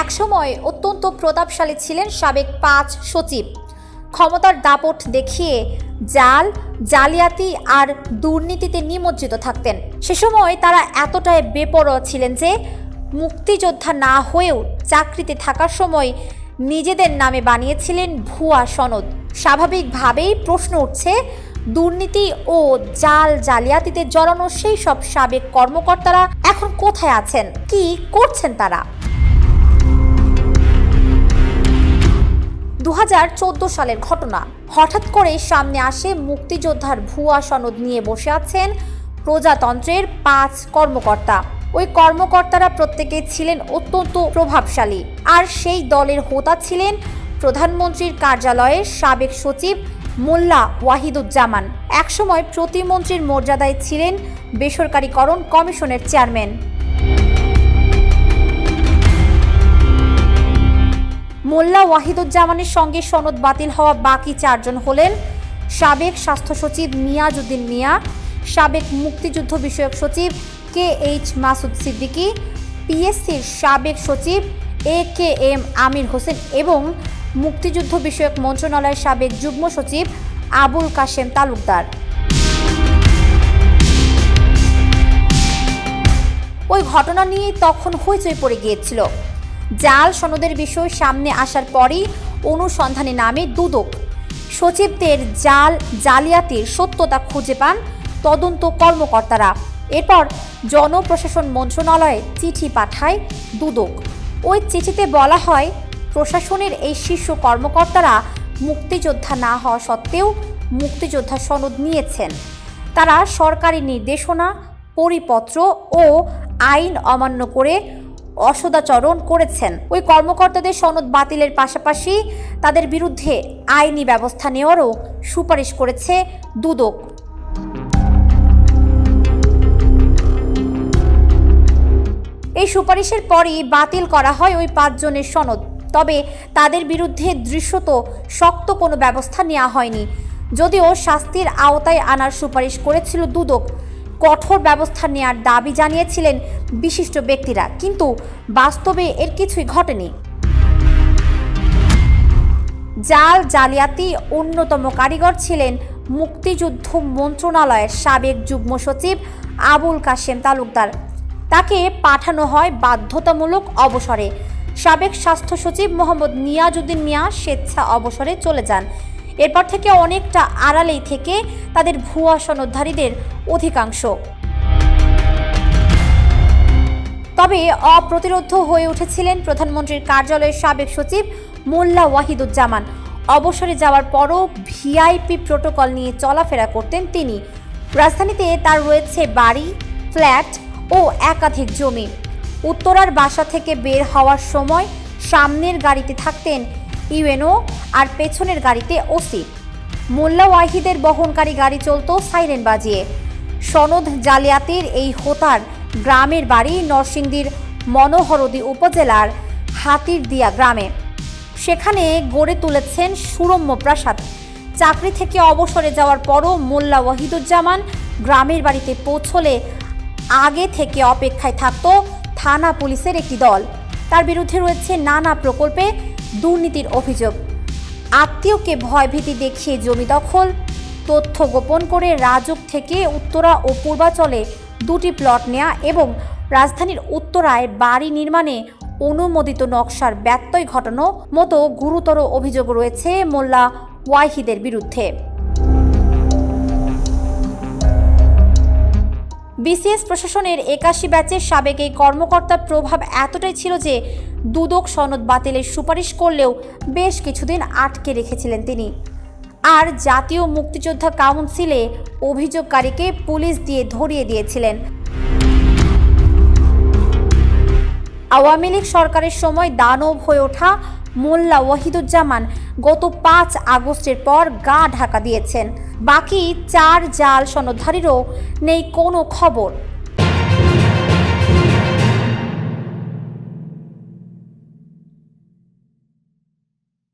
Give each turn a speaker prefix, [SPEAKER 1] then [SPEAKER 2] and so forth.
[SPEAKER 1] একসময় অত্যন্ত প্রতাপশালী ছিলেন সাবেক ৫ সচিব। ক্ষমতার দাপট দেখিয়ে জালিয়াতি আর দুর্নীতিতে নিমজ্জিত থাকতেন। সে সময় তারা এতটাই বেপরোয়া ছিলেন যে মুক্তিযোদ্ধা না হয়েও চাকরিতে থাকার সময় নিজেদের নামে বানিয়েছিলেন ভুয়া সনদ। স্বাভাবিকভাবেই প্রশ্ন উঠছে, দুর্নীতি ও জালিয়াতিতে জড়ানো সেই সব সাবেক কর্মকর্তারা এখন কোথায় আছেন, কি করছেন তারা? ২০১৪ সালের ঘটনা। হঠাৎ করে সামনে আসে মুক্তিযোদ্ধার ভুয়া সনদ নিয়ে বসে আছেন প্রজাতন্ত্রের ৫ কর্মকর্তা। ওই কর্মকর্তারা প্রত্যেকেই ছিলেন অত্যন্ত প্রভাবশালী, আর সেই দলের হোতা ছিলেন প্রধানমন্ত্রীর কার্যালয়ের সাবেক সচিব মোল্লা ওয়াহিদুজ্জামান। একসময় প্রতিমন্ত্রীর মর্যাদায় ছিলেন বেসরকারীকরণ কমিশনের চেয়ারম্যান। মোল্লা ওয়াহিদুজ্জামানের সঙ্গে সনদ বাতিল হওয়া বাকি ৪ জন হলেন সাবেক স্বাস্থ্য সচিব মিয়াজউদ্দিন মিয়া, সাবেক মুক্তিযুদ্ধ বিষয়ক সচিব KH মাসুদ সিদ্দিকী, পিএসসির সাবেক সচিব AKM আমির হোসেন এবং মুক্তিযুদ্ধ বিষয়ক মন্ত্রণালয়ের সাবেক যুগ্ম সচিব আবুল কাশেম তালুকদার। ওই ঘটনা নিয়ে তখন হইচই পড়ে গিয়েছিল। জাল সনদের বিষয় সামনে আসার পরই অনুসন্ধানে নামে দুদক। সচিবদের জালিয়াতির সত্যতা খুঁজে পান তদন্ত কর্মকর্তারা। এরপর জনপ্রশাসন মন্ত্রণালয়ে চিঠি পাঠায় দুদক। ওই চিঠিতে বলা হয়, প্রশাসনের এই শীর্ষ কর্মকর্তারা মুক্তিযোদ্ধা না হওয়া সত্ত্বেও মুক্তিযোদ্ধা সনদ নিয়েছেন। তারা সরকারি নির্দেশনা, পরিপত্র ও আইন অমান্য করে অসদাচরণ করেছেন। ওই কর্মকর্তাদের সনদ বাতিলের পাশাপাশি তাদের বিরুদ্ধে আইনি ব্যবস্থা নেওয়ারও সুপারিশ করেছে দুদক। এই সুপারিশের পরই বাতিল করা হয় ওই ৫ জনের সনদ। তবে তাদের বিরুদ্ধে দৃশ্যত শক্ত কোনো ব্যবস্থা নেওয়া হয়নি। যদিও শাস্তির আওতায় আনার সুপারিশ করেছিল দুদক, কঠোর ব্যবস্থা নেওয়ার দাবি জানিয়েছিলেন বিশিষ্ট ব্যক্তিরা, কিন্তু বাস্তবে এর কিছুই ঘটেনি। জালিয়াতি অন্যতম কারিগর ছিলেন মুক্তিযুদ্ধ মন্ত্রণালয়ের সাবেক যুগ্ম সচিব আবুল কাশেম তালুকদার। তাকে পাঠানো হয় বাধ্যতামূলক অবসরে। সাবেক স্বাস্থ্য সচিব মোহাম্মদ মিয়াজউদ্দিন মিয়া স্বেচ্ছা অবসরে চলে যান। এরপর থেকে অনেকটা আড়ালেই থেকে তাদের ভুয়া সনদধারীদের অধিকাংশ। তবে অপ্রতিরোধ্য হয়ে উঠেছিলেন প্রধানমন্ত্রীর কার্যালয়ের সাবেক সচিব মোল্লা ওয়াহিদুজ্জামান। অবসরে যাওয়ার পরও ভিআইপি প্রোটোকল নিয়ে চলাফেরা করতেন তিনি। রাজধানীতে তার রয়েছে বাড়ি, ফ্ল্যাট ও একাধিক জমি। উত্তরার বাসা থেকে বের হওয়ার সময় সামনের গাড়িতে থাকতেন ইউএনও আর পেছনের গাড়িতে ওসি। মোল্লা ওয়াহিদের বহনকারী গাড়ি চলত সাইরেন বাজিয়ে। সনদ জালিয়াতির এই হোতার গ্রামের বাড়ি নরসিংদীর মনোহরদী উপজেলার হাতিরদিয়া গ্রামে। সেখানে গড়ে তুলেছেন সুরম্য প্রাসাদ। চাকরি থেকে অবসরে যাওয়ার পরও মোল্লা ওয়াহিদুজ্জামান গ্রামের বাড়িতে পৌঁছলে আগে থেকে অপেক্ষায় থাকত থানা পুলিশের একটি দল। তার বিরুদ্ধে রয়েছে নানা প্রকল্পে দুর্নীতির অভিযোগ। আত্মীয়কে ভয়ভীতি দেখিয়ে জমি দখল, তথ্য গোপন করে রাজুক থেকে উত্তরা ও পূর্বাচলে 2টি প্লট নেয়া এবং রাজধানীর উত্তরায় বাড়ি নির্মাণে অনুমোদিত নকশার ব্যত্যয় ঘটানো মতো গুরুতর অভিযোগ রয়েছে মোল্লা ওয়াহিদের বিরুদ্ধে। বিসিএস প্রশাসনের 81 ব্যাচের সাবেক এই কর্মকর্তার প্রভাব এতটাই ছিল যে দুদক সনদ বাতিলের সুপারিশ করলেও বেশ কিছুদিন আটকে রেখেছিলেন তিনি। আর জাতীয় মুক্তিযোদ্ধা কাউন্সিলে অভিযোগকারীকে পুলিশ দিয়ে ধরিয়ে দিয়েছিলেন। আওয়ামী লীগ সরকারের সময় দানব হয়ে ওঠা মোল্লা ওয়াহিদুজ্জামান গত 5 আগস্টের পর গা ঢাকা দিয়েছেন। বাকি 4 জাল সনদধারীরও নেই কোনো খবর।